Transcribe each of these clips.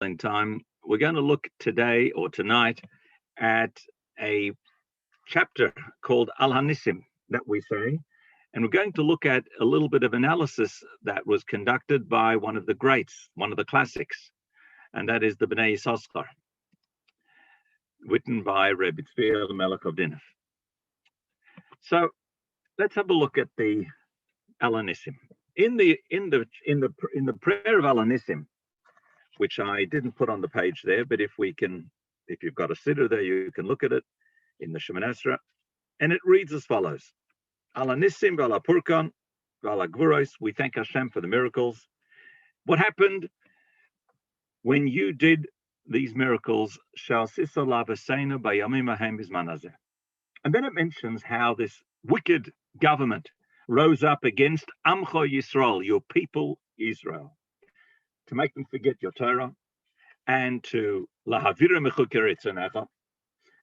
in time, we're going to look today or tonight at a chapter called Al Hanisim that we say, and we're going to look at a little bit of analysis that was conducted by one of the greats, one of the classics, and that is the Bnei Yissaschar, written by Rabbi Melech of Dinov. So let's have a look at the Al Hanisim. In the prayer of Al Hanisim, which I didn't put on the page there, but if you've got a siddur there, you can look at it in the Shemoneh Esrei, and it reads as follows: Al Hanisim v'al Purkan v'al Gvuros. We thank Hashem for the miracles. What happened when you did these miracles? And then it mentions how this wicked government rose up against Amcha Yisrael, your people Israel, to make them forget your Torah and to lahavira mechukei ritzonecha.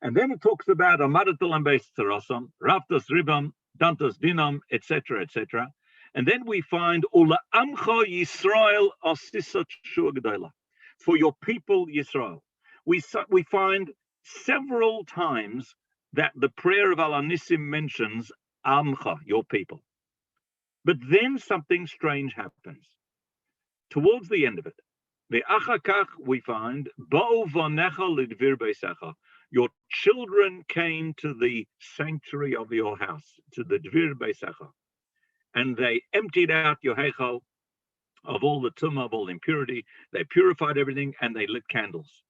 And then it talks about amadatul beis tzarosam, raftas ribam, dantas dinam, etc., etc. And then we find ula amcha Yisrael asisat shua gedola, for your people Yisrael. We find several times that the prayer of Al Hanisim mentions amcha, your people. But then something strange happens. Towards the end of it, the achakach we find, Bo'u vanecha lidvir beisecha, your children came to the sanctuary of your house, to the dvir beisecha, and they emptied out your heichal of all the tumah, of all impurity. They purified everything, and they lit candles.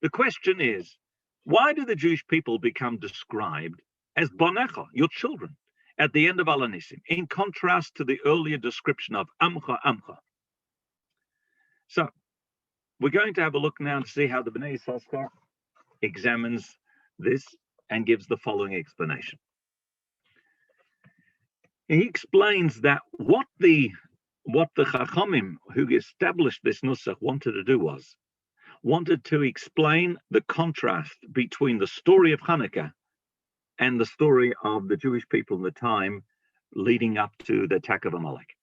The question is, why do the Jewish people become described as bonecha, your children, at the end of Al Hanisim, in contrast to the earlier description of Amcha, Amcha? So, we're going to have a look now to see how the Bnei Yissaschar examines this and gives the following explanation. He explains that what the Chachamim who established this nusach wanted to do wanted to explain the contrast between the story of Chanukah and the story of the Jewish people in the time leading up to the attack of Amalek.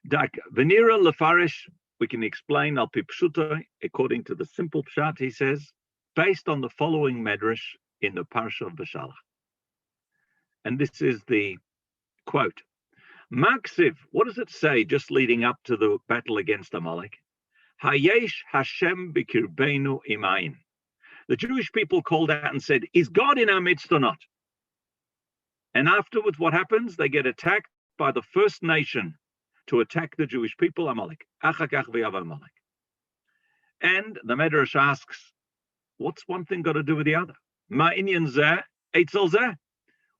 Venira lefarish, we can explain al pipshuta, according to the simple pshat, he says, based on the following medrash in the parsha of Beshalach. And this is the quote. Maksiv, what does it say just leading up to the battle against Amalek? Hayesh Hashem bikirbeinu imayin. The Jewish people called out and said, is God in our midst or not? And afterwards, what happens? They get attacked by the first nation to attack the Jewish people, Amalek. Achakach v'yav Amalek. And the Medrash asks, what's one thing got to do with the other? Ma inyan zeh, eitzel zeh.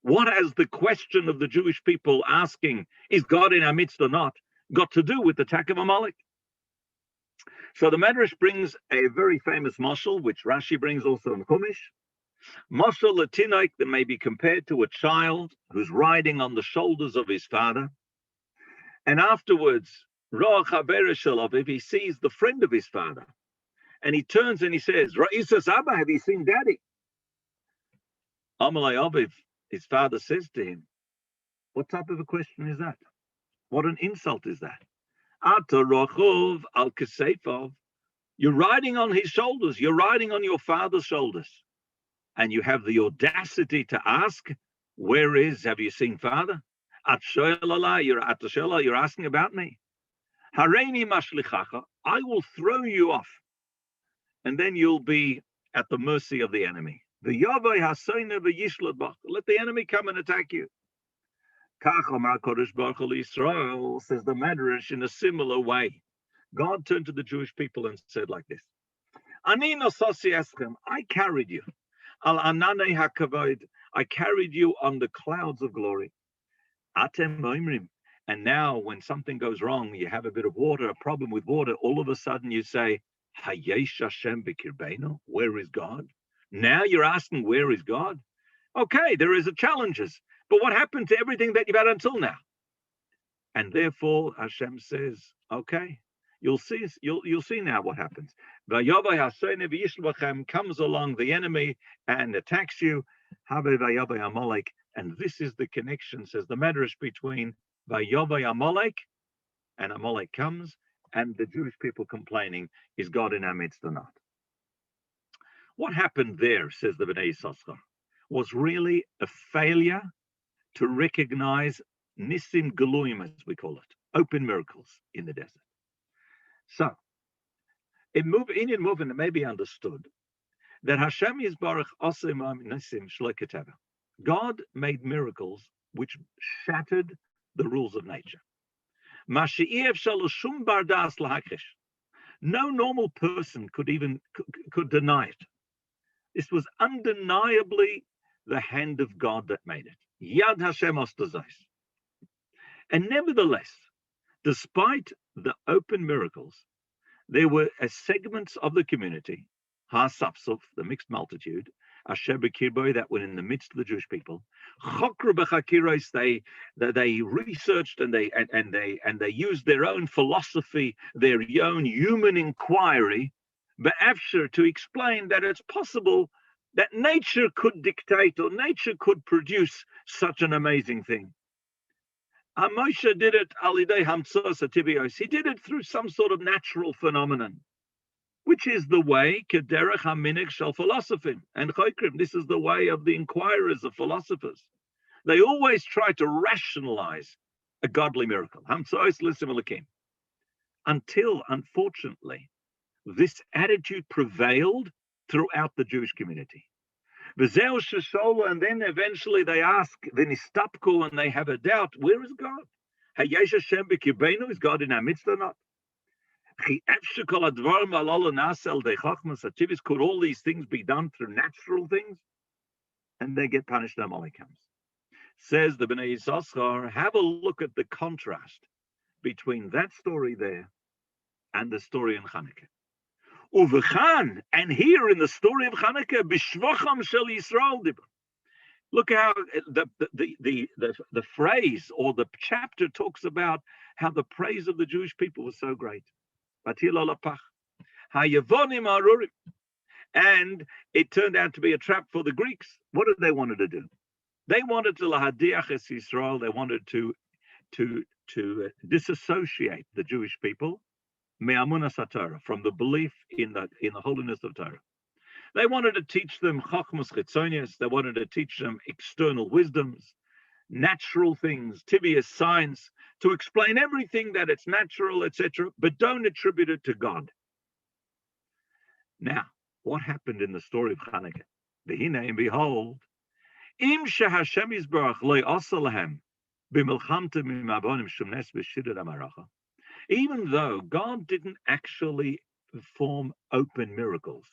What has the question of the Jewish people asking, is God in our midst or not, got to do with the attack of Amalek? So the Medrash brings a very famous mashal, which Rashi brings also in Chumash. Mashal latinoik that may be compared to a child who's riding on the shoulders of his father. And afterwards, Roach HaBereshel, if he sees the friend of his father, and he turns and he says, Ra'isas Abba, have you seen Daddy? Amalei Aviv, his father says to him, what type of a question is that? What an insult is that? Ata rochov al kesefov. You're riding on his shoulders. You're riding on your father's shoulders. And you have the audacity to ask, have you seen father? You're asking about me. Hareini mashlichacha, I will throw you off. And then you'll be at the mercy of the enemy. Let the enemy come and attack you. Israel, says the Medrash, in a similar way. God turned to the Jewish people and said like this: I carried you. Al ananei hakavod, I carried you on the clouds of glory. Atem oimrim, and now when something goes wrong, you have a bit of water, a problem with water, all of a sudden you say, Hayesh Hashem b'kirbeinu, where is God? Now you're asking, where is God? Okay, there is challenges. But what happened to everything that you've had until now? And therefore, Hashem says, okay, you'll see now what happens. Comes along the enemy and attacks you. And this is the connection, says the Medrash, between Vayovay Amalek and Amalek comes, and the Jewish people complaining, is God in our midst or not? What happened there, says the Bnei Yissaschar, was really a failure to recognize Nisim Geluim, as we call it, open miracles in the desert. So, it may be understood that Hashem Yisbarach Osim Nisim Shleketeva. God made miracles which shattered the rules of nature. No normal person could deny it. This was undeniably the hand of God that made it. Yad Hashem ostazos. And nevertheless, despite the open miracles, there were segments of the community, ha-sapsuf, the mixed multitude, asher b'kirbo, that were in the midst of the Jewish people. Chokru b'chakiros, they researched and they used their own philosophy, their own human inquiry, be'afshir, to explain that it's possible that nature could dictate or nature could produce such an amazing thing. Moshe did it alidei hamtzos ativios. He did it through some sort of natural phenomenon, which is the way kederech haminig shel philosophy and choikrim. This is the way of the inquirers, of philosophers. They always try to rationalize a godly miracle. Hamtzos lisim alakim. Until, unfortunately, this attitude prevailed throughout the Jewish community. And then eventually they ask, and they have a doubt, where is God? Is God in our midst or not? Could all these things be done through natural things? And they get punished. Amalek comes. Says the Bnei Yissaschar, have a look at the contrast between that story there and the story in Chanukah. Uvechan, and here in the story of Chanukah, b'shvocham shel Yisrael dibur. Look how the phrase or the chapter talks about how the praise of the Jewish people was so great. And it turned out to be a trap for the Greeks. What did they wanted to do? They wanted to lahadiach es Yisrael. They wanted to disassociate the Jewish people from the belief in the holiness of Torah. They wanted to teach them chachmas chitzonius. They wanted to teach them external wisdoms, natural things, tibious science, to explain everything that it's natural, etc., but don't attribute it to God. Now, what happened in the story of Chanukah? V'hinei, and behold, im sheHashem yisbarach lo yasa lahem b'milchamta mimavonim shumnes v'shidud amaracha. Even though God didn't actually perform open miracles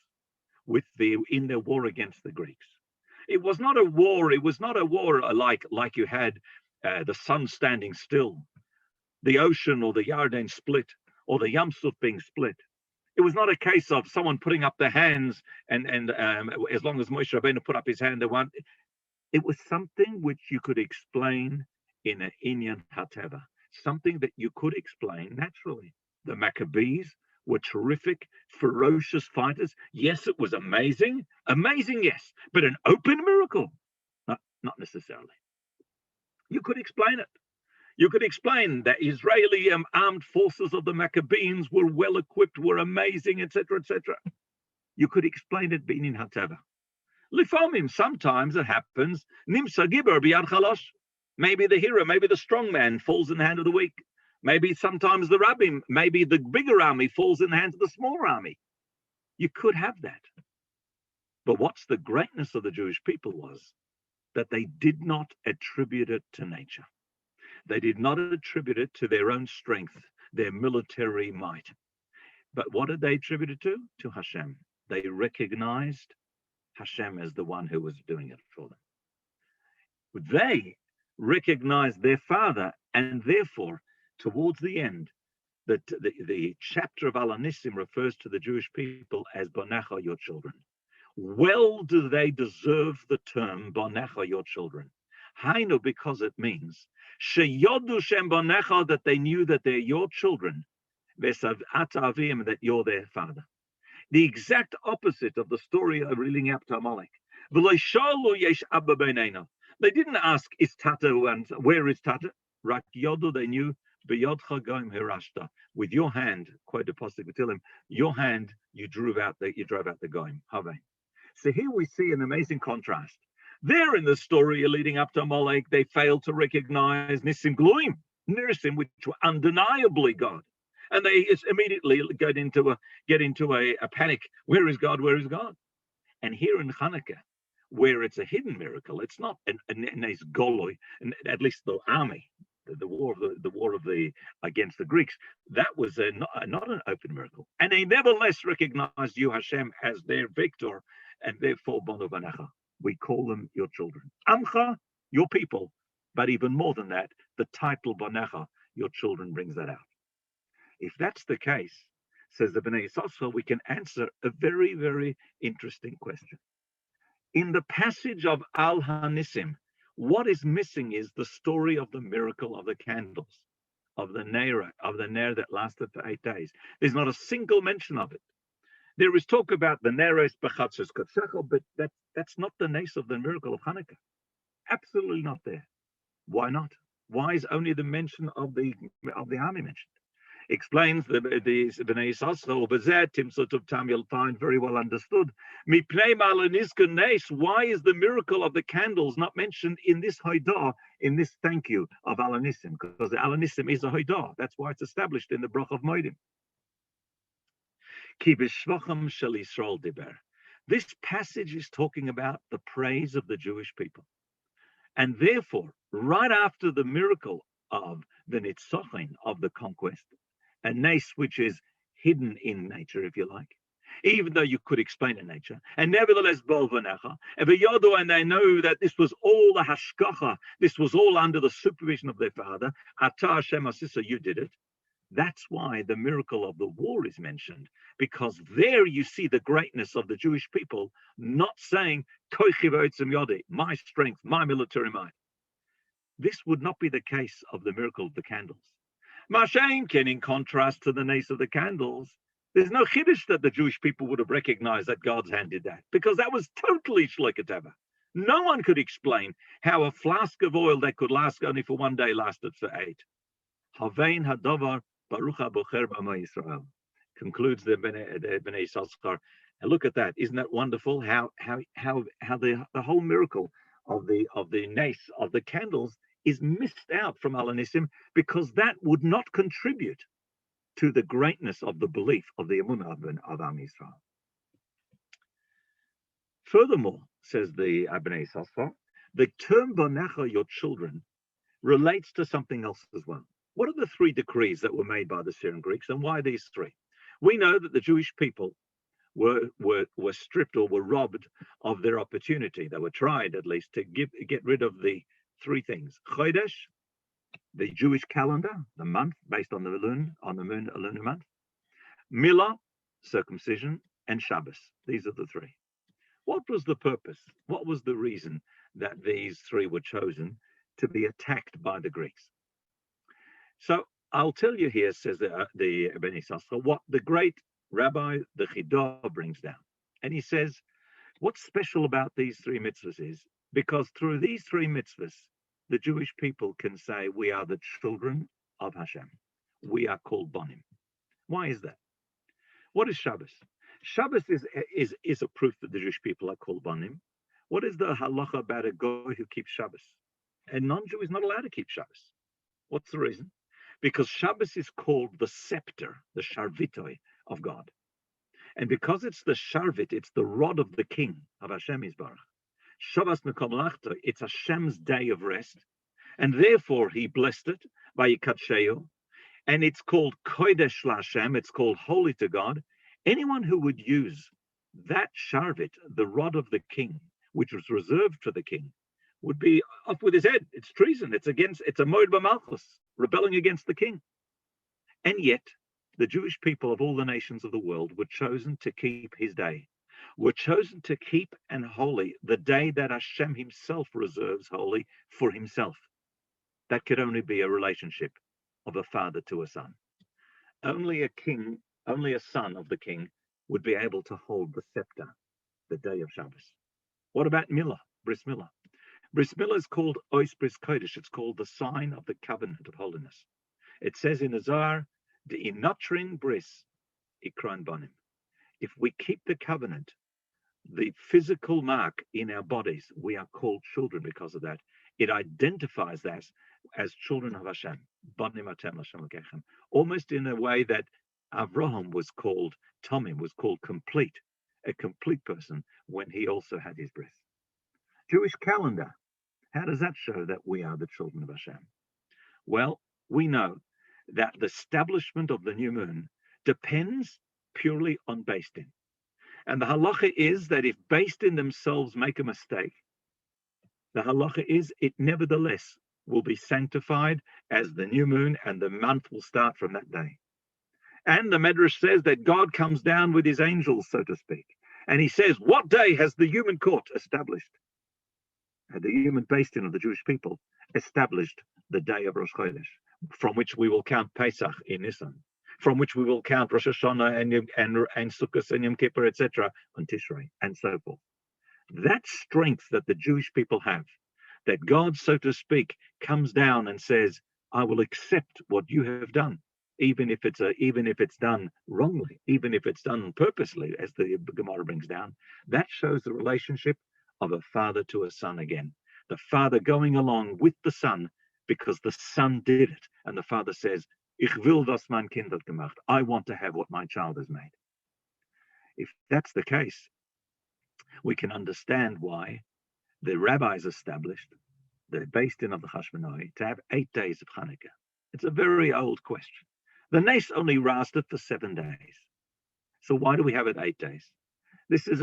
in their war against the Greeks, it was not a war. It was not a war like you had the sun standing still, the ocean or the Yarden split, or the Yam Suf being split. It was not a case of someone putting up their hands and as long as Moshe Rabbeinu put up his hand, they want. It was something which you could explain in an Inyan Hateva. Something that you could explain naturally. The Maccabees were terrific, ferocious fighters. Yes, it was amazing. Amazing, yes. But an open miracle? Not necessarily. You could explain it. You could explain that Israeli armed forces of the Maccabees were well equipped, were amazing, etc., etc. You could explain it being in Hateva. Lifomim, sometimes it happens, Nimsa Gibber biyad chalosh. Maybe the hero, maybe the strong man falls in the hand of the weak. Maybe sometimes the Rabbi, maybe the bigger army falls in the hands of the smaller army. You could have that. But what's the greatness of the Jewish people was that they did not attribute it to nature. They did not attribute it to their own strength, their military might. But what did they attribute it to? To Hashem. They recognized Hashem as the one who was doing it for them. They recognized their father, and therefore, towards the end, the chapter of Hanisim refers to the Jewish people as Bonecha, your children. Well do they deserve the term Bonecha, your children. Hainu, because it means Sheyodu Shem Bonecha, that they knew that they're your children, Vesav Atavim, that you're their father. The exact opposite of the story of reeling up to Amalek. They didn't ask, is Tata, and where is Tata? Rak Yodu, they knew B'yodcha goim hirashta. With your hand, quote the Apostle B'tilim, your hand you drove out the goim. Havein. So here we see an amazing contrast. There in the story leading up to Amalek, they failed to recognize Nisim Gluim, Nisim, which were undeniably God. And they immediately get into a panic. Where is God? Where is God? And here in Chanukah, where it's a hidden miracle, it's not a nice goloi, and at least the army, the war of the against the Greeks, that was not an open miracle. And they nevertheless recognized you, Hashem, as their victor, and therefore Bonu Banecha. We call them your children. Amcha, your people. But even more than that, the title Banecha, your children, brings that out. If that's the case, says the Bnei Yissaschar, we can answer a very, very interesting question. In the passage of Al Hanisim, what is missing is the story of the miracle of the candles, of the Ner that lasted for 8 days. There's not a single mention of it. There is talk about the Neres Bechatzos Kotzechel, but that's not the nace of the miracle of Hanukkah. Absolutely not there. Why not? Why is only the mention of the army mentioned? Explains the Bnei Yissaschar, Bezeh Timsot of Tam, you'll find very well understood. Why is the miracle of the candles not mentioned in this Haidah, in this thank you of Hanisim? Because the Hanisim is a Haidah. That's why it's established in the Broh of Moedim. Ki b'shvachim shel Yisrael diber. This passage is talking about the praise of the Jewish people. And therefore, right after the miracle of the Nitzochin, of the conquest, a nace which is hidden in nature, if you like, even though you could explain in nature, and nevertheless, and they know that this was all the hashkacha, this was all under the supervision of their father, Ata Hashem Asisa, you did it. That's why the miracle of the war is mentioned, because there you see the greatness of the Jewish people, not saying, my strength, my military might. This would not be the case of the miracle of the candles. Mashenkin, in contrast to the nace of the candles, there's no chiddush that the Jewish people would have recognized that God's hand did that, because that was totally shlikateva. No one could explain how a flask of oil that could last only for 1 day lasted for 8. Havein hadavar baruch habocher b'Amo Yisrael, concludes the Bnei Yissaschar. And look at that! Isn't that wonderful? How the whole miracle of the nace of the candles is missed out from Al Hanisim, because that would not contribute to the greatness of the belief of the Emunah of Am Yisrael. Furthermore, says the Bnei Yissaschar, the term Banecha, your children, relates to something else as well. What are the 3 decrees that were made by the Syrian Greeks, and why these 3? We know that the Jewish people were stripped or were robbed of their opportunity. They were tried, at least, to get rid of the 3 things: Chodesh, the Jewish calendar, the month based on the lunar month; Milah, circumcision; and Shabbos. These are the 3. What was the purpose? What was the reason that these 3 were chosen to be attacked by the Greeks? So I'll tell you here, says the Bnei Yissaschar, what the great Rabbi, the Chidah, brings down. And he says, what's special about these 3 mitzvahs is, because through these 3 mitzvahs, the Jewish people can say, we are the children of Hashem. We are called Bonim. Why is that? What is Shabbos? Shabbos is a proof that the Jewish people are called Bonim. What is the halacha about a goy who keeps Shabbos? A non-Jew is not allowed to keep Shabbos. What's the reason? Because Shabbos is called the scepter, the sharvitoi of God. And because it's the sharvit, it's the rod of the king of Hashem Yisbarach. Shabbos Mekom Lachta, it's Hashem's day of rest. And therefore he blessed it by Yikatsheyu. And it's called Kodesh LaHashem, it's called holy to God. Anyone who would use that sharvit, the rod of the king, which was reserved for the king, would be off with his head. It's treason. It's a moed b'malchus, rebelling against the king. And yet, the Jewish people of all the nations of the world were chosen to keep his day, were chosen to keep and holy the day that Hashem himself reserves holy for himself. That could only be a relationship of a father to a son. Only a king, only a son of the king would be able to hold the scepter, the day of Shabbos. What about Milah, Bris Milah? Bris Milah is called Ois Bris Kodesh. It's called the sign of the covenant of holiness. It says in the Zohar, the inotrin bris, ikron bonim. If we keep the covenant, the physical mark in our bodies, we are called children because of that. It identifies us as children of Hashem, bonim atem Hashem lekechem. Almost in a way that Avraham was called, Tomim was called complete, a complete person when he also had his breath. Jewish calendar, how does that show that we are the children of Hashem? Well, we know that the establishment of the new moon depends purely on Beis Din. And the halacha is that if Beis Din themselves make a mistake, the halacha is it nevertheless will be sanctified as the new moon, and the month will start from that day. And the Medrash says that God comes down with his angels, so to speak. And he says, what day has the human court established? And the human Beis Din of the Jewish people established the day of Rosh Chodesh, from which we will count Pesach in Nisan, from which we will count Rosh Hashanah and Sukkot and Yom Kippur, etc., on Tishrei, and so forth. That strength that the Jewish people have, that God, so to speak, comes down and says, I will accept what you have done, even if it's done wrongly, even if it's done purposely, as the Gemara brings down. That shows the relationship of a father to a son again. The father going along with the son because the son did it. And the father says, Ich will das mein Kind hat gemacht. I want to have what my child has made. If that's the case, we can understand why the rabbis established the Beis Din of the Hashmonai to have 8 days of Chanukah. It's a very old question. The Nes only lasted for 7 days. So why do we have it 8 days? This is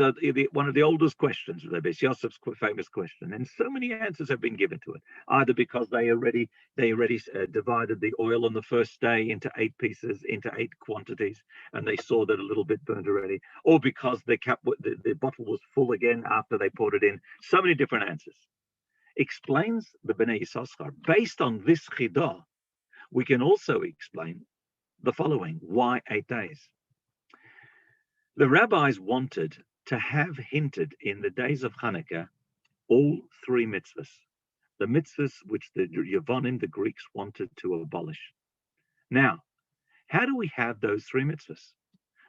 one of the oldest questions, Rabbi Yosef's famous question, and so many answers have been given to it. Either because they already divided the oil on the first day into 8 pieces, into 8 quantities, and they saw that a little bit burned already, or because the bottle was full again after they poured it in. So many different answers. Explains the Bnei Yissaschar. Based on this chidah, we can also explain the following: why 8 days? The rabbis wanted to have hinted in the days of Chanukah all 3 mitzvahs, the mitzvahs which the Yavonim, the Greeks, wanted to abolish. Now, how do we have those 3 mitzvahs?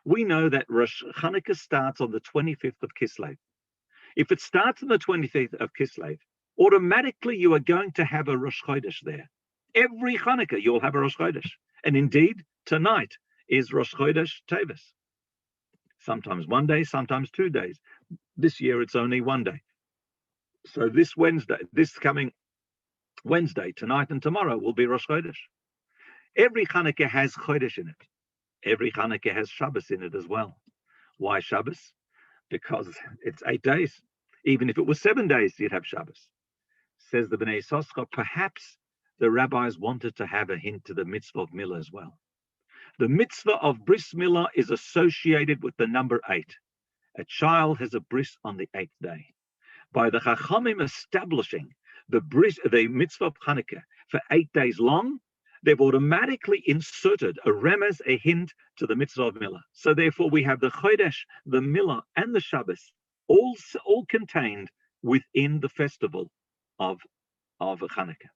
We know that Rosh Chanukah starts on the 25th of Kislev. If it starts on the 25th of Kislev, automatically you are going to have a Rosh Chodesh there. Every Chanukah you'll have a Rosh Chodesh. And indeed, tonight is Rosh Chodesh Teves. Sometimes 1 day, sometimes 2 days. This year it's only 1 day. So this coming Wednesday, tonight and tomorrow will be Rosh Chodesh. Every Chanukah has Chodesh in it. Every Chanukah has Shabbos in it as well. Why Shabbos? Because it's 8 days. Even if it was 7 days, you'd have Shabbos. Says the Bnei Yissaschar, perhaps the rabbis wanted to have a hint to the mitzvah of Milah as well. The mitzvah of bris milah is associated with the number 8. A child has a bris on the 8th day. By the Chachamim establishing the mitzvah of Chanukah for 8 days long, they've automatically inserted a remez, a hint to the mitzvah of milah. So therefore we have the Chodesh, the milah, and the Shabbos all contained within the festival of Chanukah.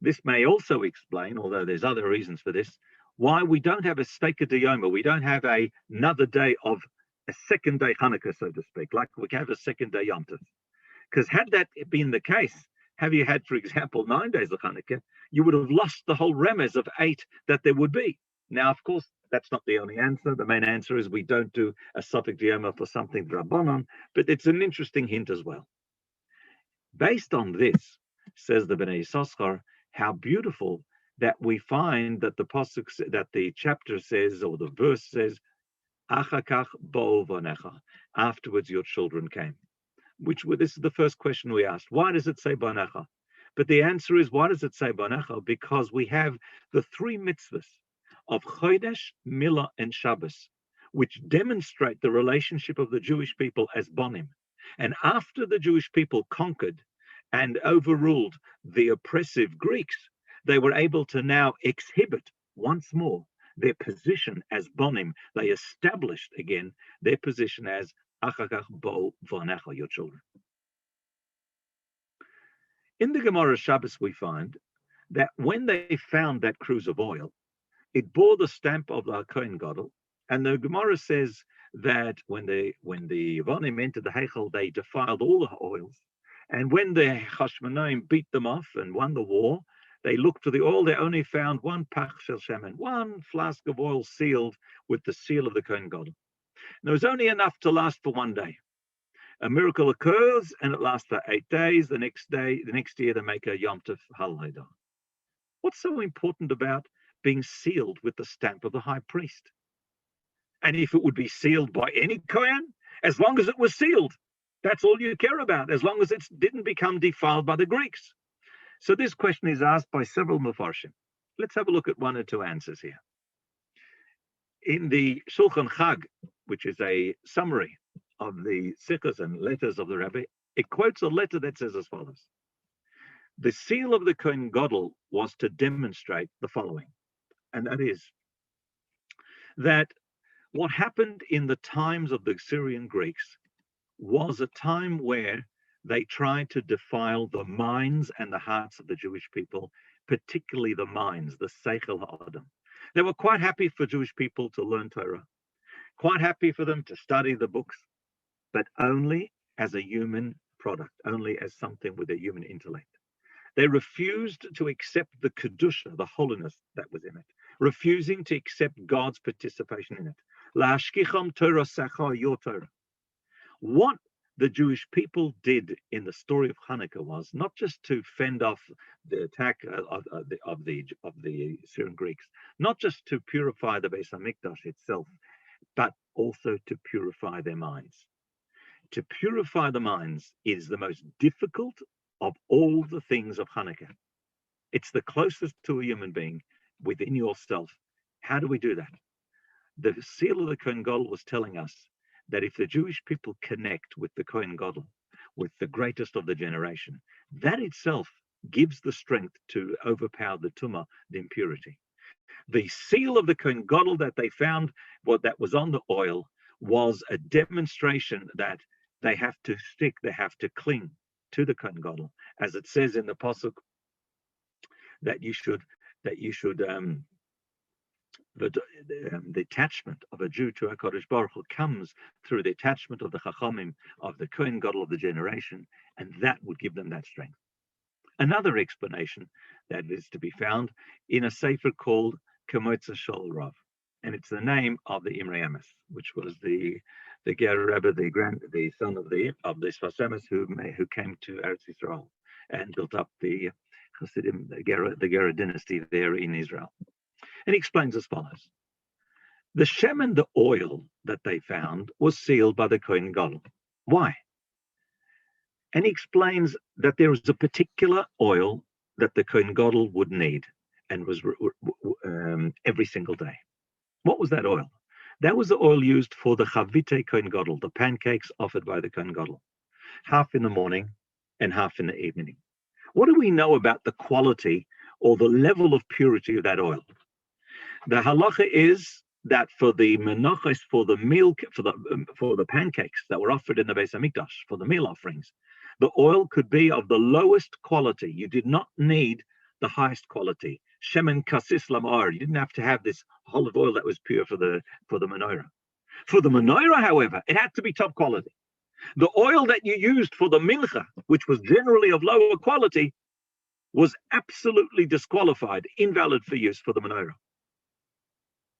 This may also explain, although there's other reasons for this, why we don't have a Steika Diyoma. We don't have another day of a second day Hanukkah, so to speak, like we have a second day Yom Tov. Because had that been the case, have you had, for example, 9 days of Hanukkah, you would have lost the whole remez of 8 that there would be. Now, of course, that's not the only answer. The main answer is we don't do a Sofik Diyoma for something Rabbanon, but it's an interesting hint as well. Based on this, says the Bnei Yissaschar, how beautiful that we find that the pasuk, that the chapter says, or the verse says, "Achakach bo vanecha." Afterwards, your children came. This is the first question we asked. Why does it say banecha? But the answer is, why does it say banecha? Because we have the 3 mitzvahs of Chodesh, Milah, and Shabbos, which demonstrate the relationship of the Jewish people as bonim. And after the Jewish people conquered and overruled the oppressive Greeks, they were able to now exhibit once more their position as bonim. They established again their position as achakach bo vanecha, your children. In the Gemara Shabbos, we find that when they found that cruse of oil, it bore the stamp of the Kohen Gadol. And the Gemara says that when the Yevonim entered the Heichel, they defiled all the oils. And when the Hashmonaim beat them off and won the war, they looked for the oil. They only found one pach shel shemen, one flask of oil sealed with the seal of the Kohen Gadol. There was only enough to last for one day. A miracle occurs and it lasts for 8 days. The next year, they make a Yom Tov Haladah. What's so important about being sealed with the stamp of the high priest? And if it would be sealed by any Kohen, as long as it was sealed, that's all you care about, as long as it didn't become defiled by the Greeks. So this question is asked by several Mefarshim. Let's have a look at one or two answers here. In the Shulchan Chag, which is a summary of the sikhs and letters of the Rabbi, it quotes a letter that says as follows. The seal of the Kohen Gadol was to demonstrate the following, and that is that what happened in the times of the Syrian Greeks was a time where they tried to defile the minds and the hearts of the Jewish people, particularly the minds, the Seichel Ha'adam. They were quite happy for Jewish people to learn Torah, quite happy for them to study the books, but only as a human product, only as something with a human intellect. They refused to accept the Kedusha, the holiness that was in it, refusing to accept God's participation in it. La'ashkicham Torah sacha, your Torah. What the Jewish people did in the story of Chanukah was not just to fend off the attack of the Syrian Greeks, not just to purify the Beis Hamikdash itself, but also to purify their minds. To purify the minds is the most difficult of all the things of Chanukah. It's the closest to a human being within yourself. How do we do that? The seal of the Kohen Gadol was telling us that if the Jewish people connect with the Kohen Gadol, with the greatest of the generation, that itself gives the strength to overpower the tumah, the impurity. The seal of the Kohen Gadol that they found, what that was on the oil, was a demonstration that they have to stick, they have to cling to the Kohen Gadol, as it says in the pasuk that the attachment of a Jew to HaKadosh Baruch Hu comes through the attachment of the Chachamim, of the Kohen Gadol of the generation, and that would give them that strength. Another explanation that is to be found in a sefer called Kemotza Shol Rav, and it's the name of the Imrei Emes, which was the Ger Rebbe, the son of the Sfas Emes who came to Eretz Yisrael and built up the Hasidim, the Gera dynasty there in Israel. And he explains as follows. The shemen, the oil that they found, was sealed by the Kohen Gadol. Why? And he explains that there was a particular oil that the Kohen Gadol would need and was every single day. What was that oil? That was the oil used for the chavite Kohen Gadol, the pancakes offered by the Kohen Gadol, half in the morning and half in the evening. What do we know about the quality or the level of purity of that oil? The halacha is that for the menachos, for the meal, for the pancakes that were offered in the Beis Hamikdash, for the meal offerings, the oil could be of the lowest quality. You did not need the highest quality. Shemen kasis lamar. You didn't have to have this olive oil that was pure for the menorah. For the menorah, however, it had to be top quality. The oil that you used for the mincha, which was generally of lower quality, was absolutely disqualified, invalid for use for the menorah.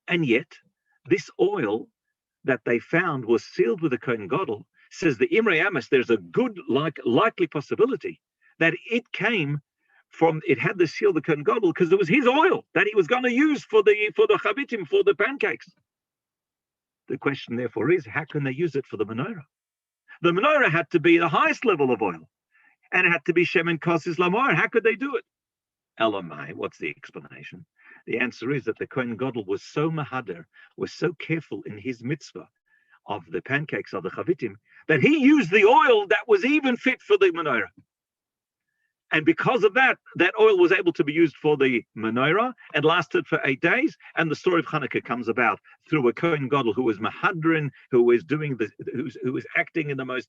And yet, this oil that they found was sealed with the Kohen Gadol. Says the Imrei Emes, there's a good likely possibility that it came from, it had the seal of the Kohen Gadol because it was his oil that he was going to use for the chavitim, for the pancakes. The question therefore is, how can they use it for the menorah? The menorah had to be the highest level of oil, and it had to be shemen kasis lamar. How could they do it? Elamai, what's the explanation? The answer is that the Kohen Gadol was so mahader, was so careful in his mitzvah of the pancakes of the chavitim, that he used the oil that was even fit for the menorah. And because of that, that oil was able to be used for the menorah and lasted for 8 days. And the story of Chanukah comes about through a Kohen Gadol who was mahadrin, who was doing who was acting in the most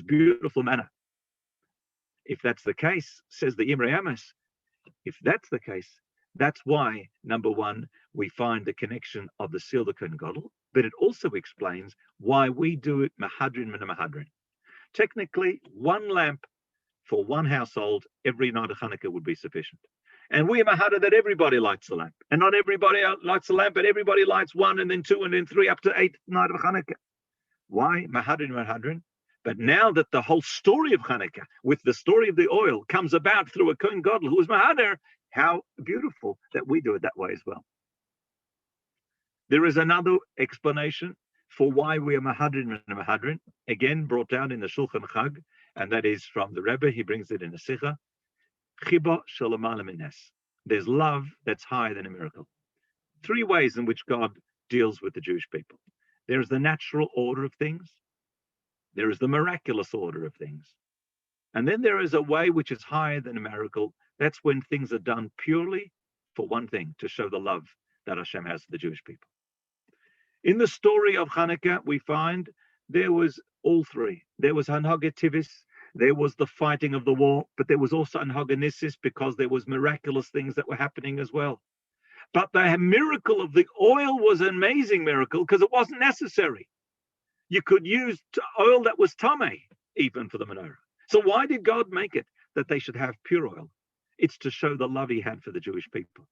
beautiful manner. If that's the case, says the Imrei Emes, If that's the case, that's why, number one, we find the connection of the Seal Kohen Gadol, but it also explains why we do it Mahadrin min Mahadrin. Technically, one lamp for one household every night of Chanukah would be sufficient. And we are Mahadr that everybody lights the lamp. And not everybody lights the lamp, but everybody lights one and then two and then three up to 8th night of Chanukah. Why? Mahadrin, Mahadrin. But now that the whole story of Chanukah, with the story of the oil, comes about through a Kohen Gadol who was Mahadr, how beautiful that we do it that way as well. There is another explanation for why we are Mahadrin and Mahadrin, again brought down in the Shulchan Chag, and that is from the Rabbi. He brings it in a Sikha. Chiba Shalomala Mines. There's love that's higher than a miracle. 3 ways in which God deals with the Jewish people. There is the natural order of things. There is the miraculous order of things. And then there is a way which is higher than a miracle. That's when things are done purely for one thing, to show the love that Hashem has for the Jewish people. In the story of Chanukah, we find there was all 3. There was Hanhaga Tivis, there was the fighting of the war, but there was also Hanhaga Nissis, because there was miraculous things that were happening as well. But the miracle of the oil was an amazing miracle because it wasn't necessary. You could use oil that was tameh even for the menorah. So why did God make it that they should have pure oil? It's to show the love he had for the Jewish people.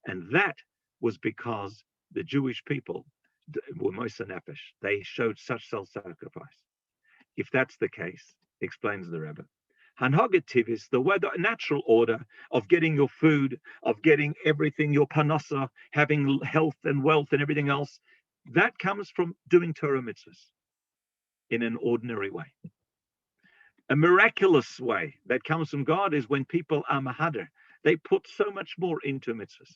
And that was because the Jewish people were Moser Nefesh. They showed such self-sacrifice. If that's the case, explains the Rebbe, Hanhaga Tivis, the natural order of getting your food, of getting everything, your panasa, having health and wealth and everything else, that comes from doing Torah mitzvahs in an ordinary way. A miraculous way that comes from God is when people are mahadr. They put so much more into mitzvahs.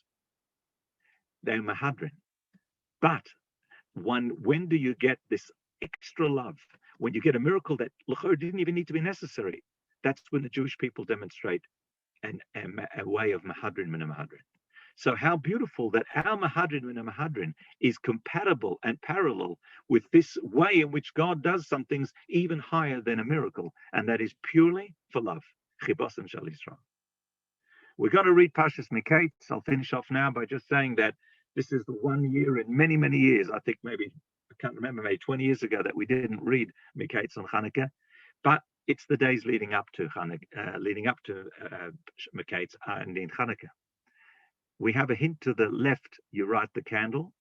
They're mahadrin. But when do you get this extra love? When you get a miracle that didn't even need to be necessary, that's when the Jewish people demonstrate a way of mahadrin min mahadrin. So how beautiful that our mahadrin min mahadrin is compatible and parallel with this way in which God does some things even higher than a miracle, and that is purely for love. Chibasam shal Yisrael. We're going to read Parshas Miketz. I'll finish off now by just saying that this is the 1 year in many, many years. I think maybe, I can't remember, maybe 20 years ago that we didn't read Miketz on Chanukah, but it's the days leading up to Miketz and in Chanukah. We have a hint to the left, you write the candle,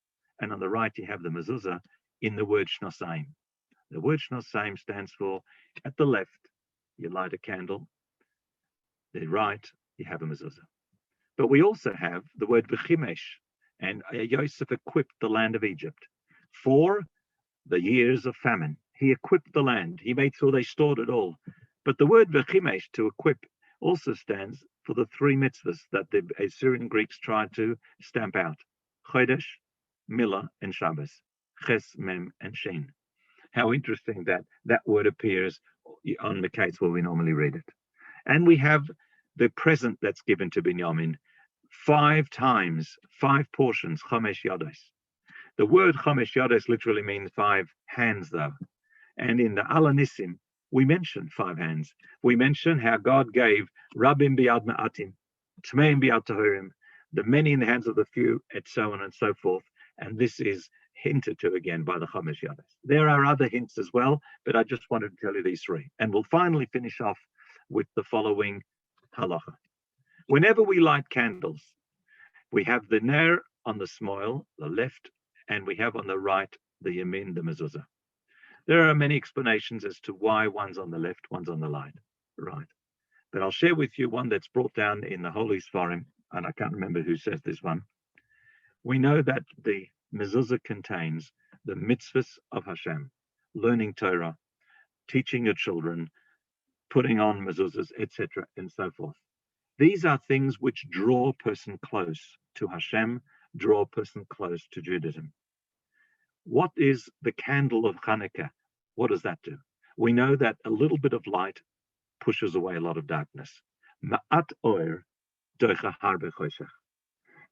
and on the right you have the mezuzah in the word Shnosayim. The word Shnosayim stands for, at the left, you light a candle, the right, you have a mezuzah. But we also have the word V'chimesh, and Yosef equipped the land of Egypt for the years of famine. He equipped the land. He made sure they stored it all. But the word V'chimesh, to equip, also stands for the 3 mitzvahs that the Assyrian Greeks tried to stamp out: Chodesh, Milah, and Shabbos, Ches, Mem, and Shin. How interesting that that word appears on Miketz where we normally read it. And we have the present that's given to Binyamin 5 times, 5 portions, Chomesh Yades. The word Chomesh Yades literally means 5 hands, though. And in the Hanisim, we mention 5 hands. We mention how God gave Rabim biad ma'atim, Tmeim biad tahirim, the many in the hands of the few, and so on and so forth. And this is hinted to again by the Chomesh Yades. There are other hints as well, but I just wanted to tell you these 3. And we'll finally finish off with the following halacha. Whenever we light candles, we have the ner on the smoil, the left, and we have on the right, the yamin, the mezuzah. There are many explanations as to why one's on the left, one's on the right. But I'll share with you one that's brought down in the Holy Sfarim, and I can't remember who says this one. We know that the mezuzah contains the mitzvahs of Hashem, learning Torah, teaching your children, putting on mezuzahs, etc., and so forth. These are things which draw a person close to Hashem, draw a person close to Judaism. What is the candle of Chanukah? What does that do? We know that a little bit of light pushes away a lot of darkness. Ma'at oer doicha harbe choshech.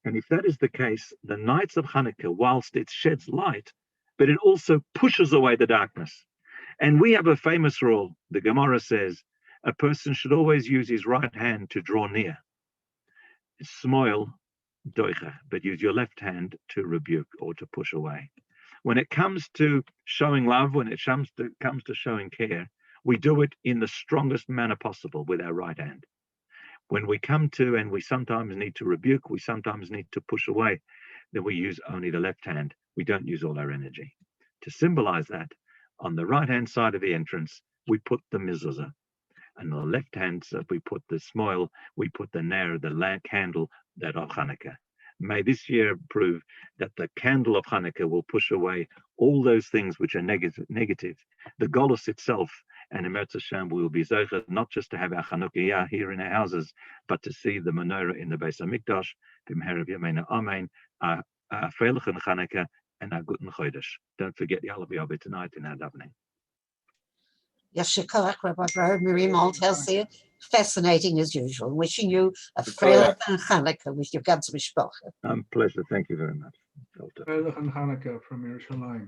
And if that is the case, the nights of Chanukah, whilst it sheds light, but it also pushes away the darkness. And we have a famous rule. The Gemara says, a person should always use his right hand to draw near. smoil doicha, but use your left hand to rebuke or to push away. When it comes to showing love, when it comes to showing care, we do it in the strongest manner possible with our right hand. When we come to, and we sometimes need to rebuke, we sometimes need to push away, then we use only the left hand. We don't use all our energy. To symbolize that, on the right-hand side of the entrance, we put the mezuzah. And on the left hand side, we put the smoil, we put the ner, the candle that of Chanukah. May this year prove that the candle of Chanukah will push away all those things which are negative. The golus itself, and in Eretz Hashem we will be zocher not just to have our Chanukah here in our houses, but to see the menorah in the Beis Hamikdash. B'meherav Yameinu Amen. Our freilichen Chanukah and our guten Chodesh. Don't forget the Alav tonight in our davening. Yashikach, Rabbi Broh, Miriam Altelsia, fascinating as usual. Wishing you a freilich and Chanukah with your God's mishpacha. Pleasure. Thank you very much. Freilich and Chanukah from Yerushalayim.